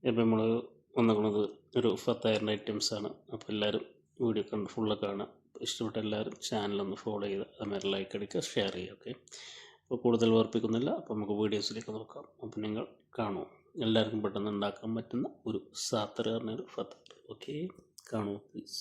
ഇപ്പം നമ്മൾ വന്നിരിക്കുന്നത് ഒരു 10,000 ഐറ്റംസാണ്. അപ്പോൾ എല്ലാവരും വീഡിയോ കണ്ട് ഫുള്ള് കാണുക. ഇഷ്ടപ്പെട്ട എല്ലാവരും ചാനലൊന്ന് ഫോളോ ചെയ്ത് അതുമാതിരി ലൈക്ക് അടിക്കുക, ഷെയർ ചെയ്യുക. ഓക്കെ, അപ്പോൾ കൂടുതൽ ഓർപ്പിക്കുന്നില്ല. അപ്പോൾ നമുക്ക് വീഡിയോസിലേക്ക് നോക്കാം. അപ്പോൾ നിങ്ങൾ കാണൂ, എല്ലാവർക്കും പെട്ടെന്ന് ഉണ്ടാക്കാൻ പറ്റുന്ന ഒരു സാത്തർ പറഞ്ഞൊരു ഫത്തർ. ഓക്കെ, കാണൂ പ്ലീസ്.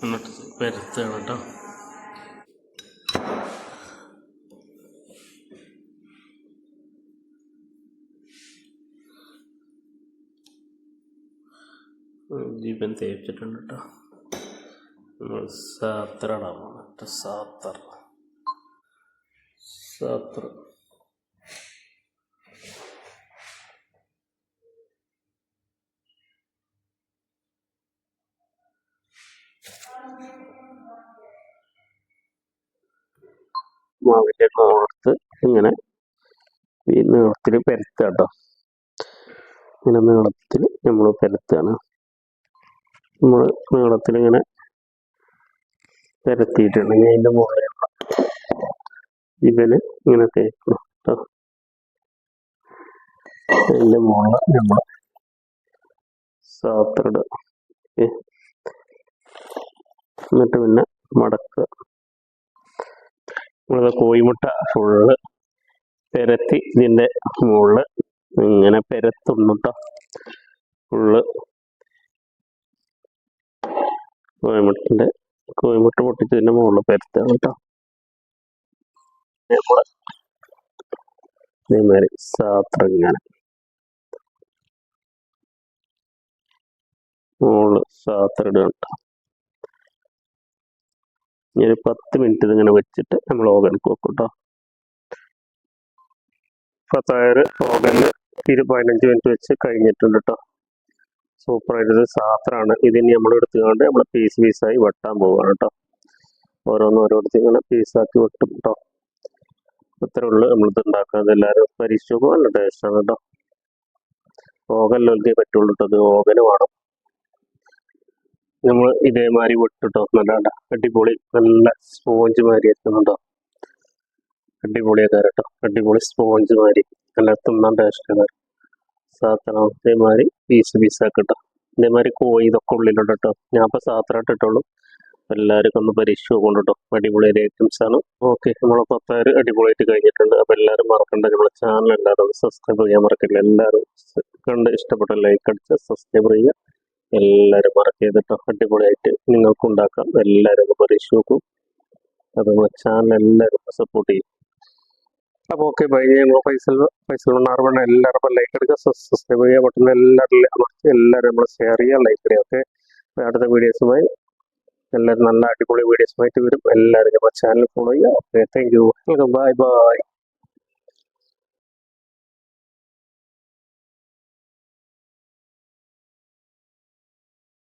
എന്നിട്ട് പരത്തുകയാണ് കേട്ടോ. ജീവൻ തേച്ചിട്ടുണ്ട് കേട്ടോ. നമ്മൾ സാത്തറാണ് കേട്ടോ. സാത്തർ മാവിൻ്റെ കോളത്ത് ഇങ്ങനെ ഈ നീളത്തിൽ പരത്തുക കേട്ടോ. ഇങ്ങനെ നീളത്തിൽ നമ്മൾ പരത്തുകയാണ്. നമ്മൾ നീളത്തിൽ ഇങ്ങനെ പരത്തിയിട്ടുണ്ടെങ്കിൽ അതിൻ്റെ മുകളിലുള്ള ഇവന് ഇങ്ങനെ തേക്കണം കേട്ടോ. അതിൻ്റെ മുകളിൽ നമ്മൾ സാത്തറിടുക. എന്നിട്ട് പിന്നെ മടക്കുക. നമ്മളത് കോഴിമുട്ട ഫുള്ള് പെരത്തി ഇതിൻ്റെ മുകളിൽ ഇങ്ങനെ പെരത്തുന്നു കേട്ടോ. ഫുള്ള് കോഴിമുട്ട പൊട്ടിച്ച് ഇതിൻ്റെ മുകളിൽ പെരത്താണ് കേട്ടോ. അതേമാതിരി സാത്ര ഇങ്ങനെ മുകളിൽ സാത്ര ഇടുക കേട്ടോ. ഇനി ഒരു 10 മിനിറ്റ് ഇതിങ്ങനെ വെച്ചിട്ട് നമ്മൾ ഓവനിലേക്ക് വെക്കും കേട്ടോ. 10,000 ഓവനിൽ 15 മിനിറ്റ് വെച്ച് കഴിഞ്ഞിട്ടുണ്ട് കേട്ടോ. സൂപ്പറായിട്ട് സാത്രാണ്. ഇതിന് നമ്മൾ എടുത്തുകൊണ്ട് നമ്മൾ പീസായി വെട്ടാൻ പോവുകയാണ് കേട്ടോ. ഓരോരുത്തർ ഇങ്ങനെ പീസാക്കി വെട്ടും കേട്ടോ. ഇത്രേ ഉള്ളൂ നമ്മളിത് ഉണ്ടാക്കുന്നത്. എല്ലാവരും പരീക്ഷിച്ച് നോക്കുക. നല്ല ടേസ്റ്റാണ് കേട്ടോ. ഓവനിലൊക്കെ പറ്റുള്ളൂ കേട്ടോ. അത് ഓവന് വേണം. നമ്മൾ ഇതേമാതിരി വെട്ടിട്ടോ. നല്ല അടിപൊളി നല്ല സ്പോഞ്ച് മാതിരി ആയിരിക്കുന്നുണ്ടോ. അടിപൊളിയൊക്കെ കേട്ടോ. അടിപൊളി സ്പോഞ്ച് മാതിരി നല്ല തിന്നാൻ ടേസ്റ്റ് സാധനം. ഇതേമാതിരി പീസാക്കി കേട്ടോ. ഇതേമാതിരി കോഴി ഇതൊക്കെ ഉള്ളിലുണ്ട് കേട്ടോ. ഞാൻ ഇപ്പോൾ സാധനമായിട്ട് ഇട്ടുള്ളൂ. എല്ലാവർക്കും ഒന്ന് പരീക്ഷിച്ച് നോക്കൊണ്ടോ. അടിപൊളി ഐറ്റംസ് ആണ്. ഓക്കെ, നമ്മളെ 10,000 അടിപൊളിയായിട്ട് കഴിഞ്ഞിട്ടുണ്ട്. അപ്പോൾ എല്ലാവരും മറക്കണ്ട, നമ്മളെ ചാനൽ എല്ലാവരും സബ്സ്ക്രൈബ് ചെയ്യാൻ മറക്കില്ല. എല്ലാവരും കണ്ട് ഇഷ്ടപ്പെട്ട ലൈക്ക് അടിച്ച് സബ്സ്ക്രൈബ് ചെയ്യുക. എല്ലാവരും മറക്കുക ചെയ്തിട്ടോ. അടിപൊളിയായിട്ട് നിങ്ങൾക്ക് ഉണ്ടാക്കാം. എല്ലാവരും ഒന്ന് പരീക്ഷിച്ച് നോക്കും. അത് നമ്മളെ ചാനൽ എല്ലാവരും സപ്പോർട്ട് ചെയ്യും. അപ്പോൾ ഓക്കെ, ബൈ. നമ്മൾ ഫൈസൽ മണ്ണാർവണ്ണ എല്ലാവരും ലൈക്ക് എടുക്കുക, സബ്സ്ക്രൈബ് ചെയ്യുക. പറ്റുന്ന എല്ലാവരും നമ്മൾ ഷെയർ ചെയ്യുക, ലൈക്ക് ചെയ്യുക. ഓക്കെ, അടുത്ത വീഡിയോസുമായി എല്ലാവരും നല്ല അടിപൊളി വീഡിയോസുമായിട്ട് വരും. എല്ലാവരും നമ്മുടെ ചാനൽ ഫോളോ ചെയ്യുക. Okay, thank you. Welcome. By.